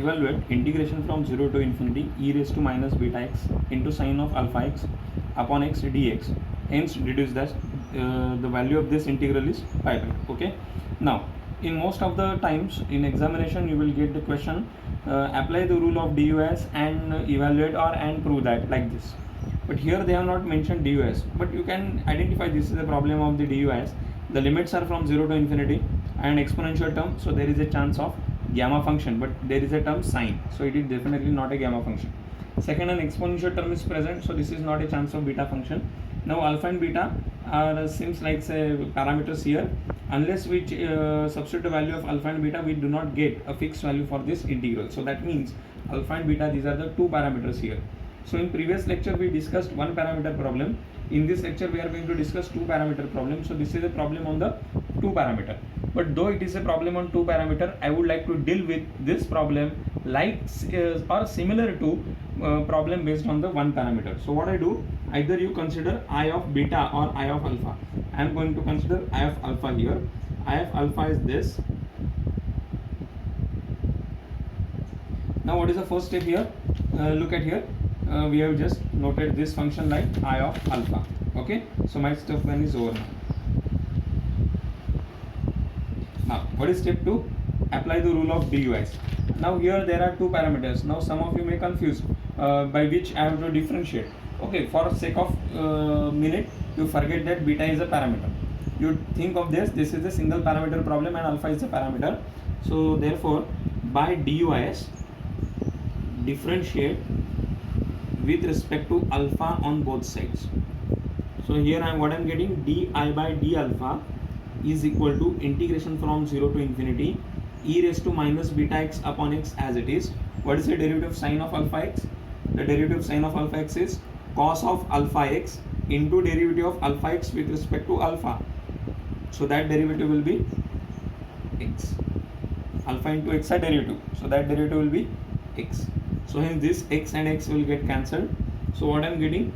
evaluate integration from 0 to infinity e raised to minus beta x into sine of alpha x upon x dx. Hence deduce that the value of this integral is pi by 2. Okay. Now in most of the times in examination you will get the question apply the rule of DUS and evaluate or and prove that, like this. But here they have not mentioned DUS, but you can identify this is a problem of the DUS. The limits are from 0 to infinity and exponential term, so there is a chance of gamma function, but there is a term sine, so it is definitely not a gamma function. Second, an exponential term is present, so this is not a chance of beta function. Now alpha and beta are seems like say parameters here. Unless we substitute the value of alpha and beta, we do not get a fixed value for this integral. So that means alpha and beta, these are the two parameters here. So in previous lecture we discussed one parameter problem. In this lecture we are going to discuss two parameter problem. So this is a problem on the two parameter. But though it is a problem on two parameter, I would like to deal with this problem like or similar to problem based on the one parameter. So what I do, either you consider I of beta or I of alpha. I am going to consider I of alpha here. I of alpha is this. Now what is the first step here? Look at here. We have just noted this function like I of alpha. Okay, so my step 1 is over now. Now what is step 2? Apply the rule of DUS. Now here there are two parameters. Now some of you may confuse by which I have to differentiate. Okay, for sake of minute you forget that beta is a parameter. You think of this is a single parameter problem and alpha is a parameter. So therefore by DUS differentiate with respect to alpha on both sides. So here what I am getting, di by d alpha is equal to integration from 0 to infinity e raised to minus beta x upon x as it is. What is the derivative of sine of alpha x? The derivative of sine of alpha x is cos of alpha x into derivative of alpha x with respect to alpha. So that derivative will be x. Alpha into x are derivative. So that derivative will be x. So hence this x and x will get cancelled. So what I am getting,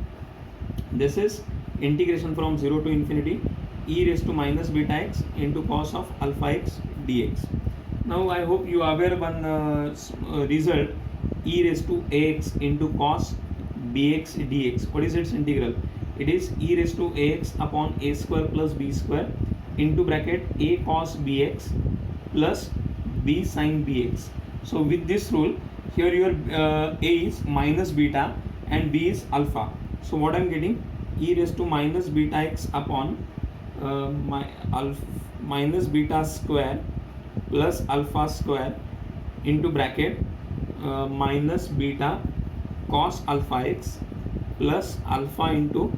this is integration from 0 to infinity e raised to minus beta x into cos of alpha x dx. Now I hope you are aware one result, e raised to ax into cos bx dx. What is its integral? It is e raised to ax upon a square plus b square into bracket a cos bx plus b sin bx. So with this rule, here your a is minus beta and b is alpha. So what I am getting, e raised to minus beta x upon minus beta square plus alpha square into bracket minus beta cos alpha x plus alpha into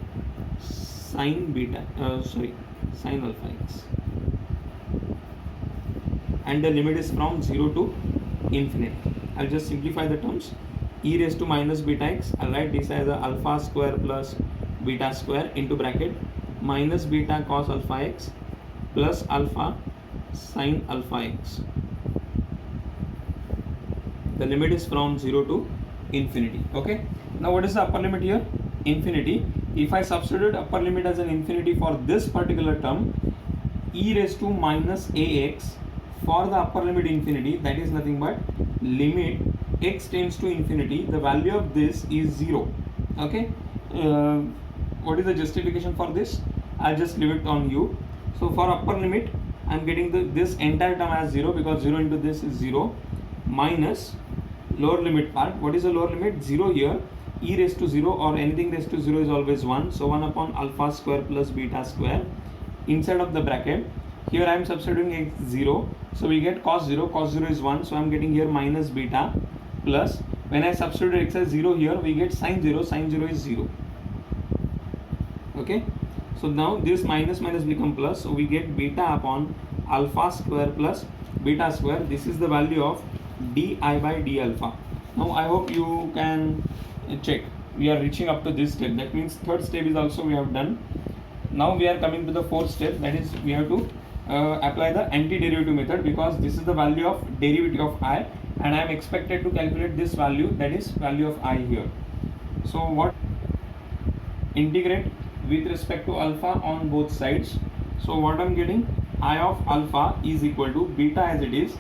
sin beta sin alpha x, and the limit is from 0 to infinity. I'll just simplify the terms. E raised to minus beta x, I'll write this as a alpha square plus beta square into bracket minus beta cos alpha x plus alpha sin alpha x. The limit is from 0 to infinity. Okay. Now what is the upper limit here? Infinity. If I substitute upper limit as an infinity for this particular term, e raised to minus ax, for the upper limit infinity, that is nothing but limit x tends to infinity, the value of this is 0. Okay. What is the justification for this? I'll just leave it on you. So for upper limit, I'm getting this entire term as 0 because 0 into this is 0 minus lower limit part. What is the lower limit? 0 here. E raised to 0 or anything raised to 0 is always 1. So 1 upon alpha square plus beta square inside of the bracket. Here I am substituting x 0. So we get cos 0. Cos 0 is 1. So I am getting here minus beta plus. When I substitute x as 0 here, we get sin 0. Sin 0 is 0. Okay. So now this minus minus become plus. So we get beta upon alpha square plus beta square. This is the value of di by d alpha. Now I hope you can check. We are reaching up to this step. That means third step is also we have done. Now we are coming to the fourth step. That is we have to apply the antiderivative method, because this is the value of derivative of I and I am expected to calculate this value, that is value of I here. So what? Integrate with respect to alpha on both sides. So what I am getting, I of alpha is equal to beta as it is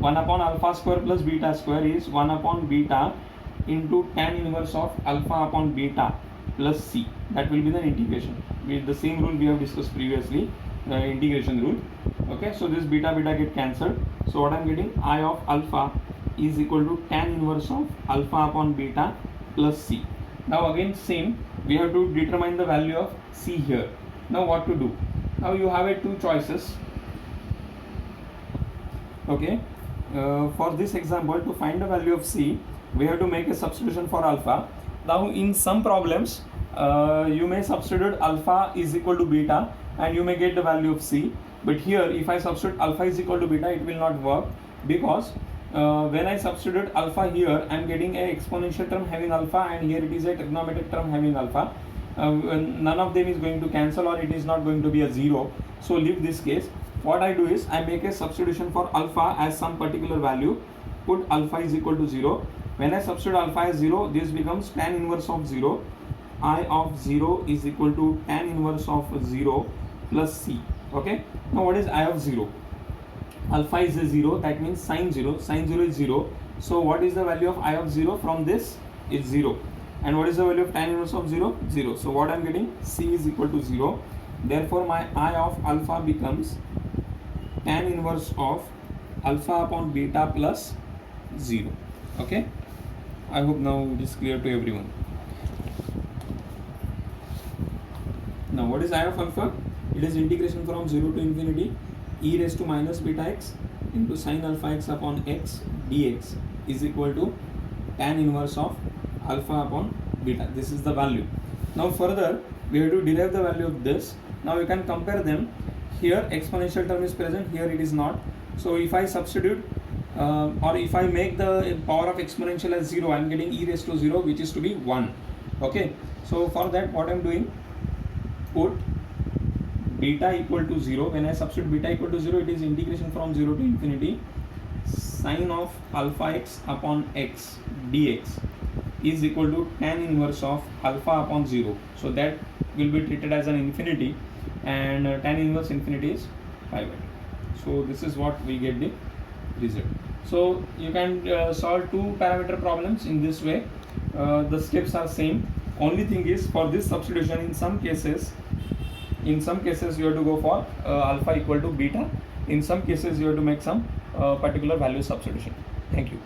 1 upon alpha square plus beta square is 1 upon beta into tan inverse of alpha upon beta plus c. That will be the integration with the same rule we have discussed previously, integration rule. Okay, so this beta get cancelled. So what I am getting, I of alpha is equal to tan inverse of alpha upon beta plus c. Now again same, we have to determine the value of c here. Now what to do? Now you have two choices. Okay, for this example, to find the value of c, we have to make a substitution for alpha. Now in some problems, you may substitute alpha is equal to beta and you may get the value of c. But here if I substitute alpha is equal to beta, it will not work, because when I substitute alpha here, I am getting a exponential term having alpha, and here it is a trigonometric term having alpha. None of them is going to cancel, or it is not going to be a 0. So leave this case. What I do is I make a substitution for alpha as some particular value, put alpha is equal to 0. When I substitute alpha as 0, this becomes tan inverse of 0. I of 0 is equal to tan inverse of 0 plus c. Okay, now what is I of 0? Alpha is a 0, that means sine 0 is 0. So what is the value of I of 0 from this is 0. And what is the value of tan inverse of 0? 0. So what I am getting, c is equal to 0. Therefore my I of alpha becomes tan inverse of alpha upon beta plus 0. Okay, I hope now it is clear to everyone. Now what is I of alpha? It is integration from 0 to infinity e raised to minus beta x into sin alpha x upon x dx is equal to tan inverse of alpha upon beta. This is the value. Now further we have to derive the value of this. Now you can compare them. Here exponential term is present, here it is not. So if I substitute or if I make the power of exponential as 0, I am getting e raised to 0, which is to be 1. Okay, so for that what I am doing, put beta equal to 0. When I substitute beta equal to 0, it is integration from 0 to infinity sin of alpha x upon x dx is equal to tan inverse of alpha upon 0. So that will be treated as an infinity, and tan inverse infinity is 5. So this is what we get the result. So you can solve two parameter problems in this way. The steps are same. Only thing is, for this substitution, in some cases you have to go for alpha equal to beta. In some cases you have to make some particular value substitution. Thank you.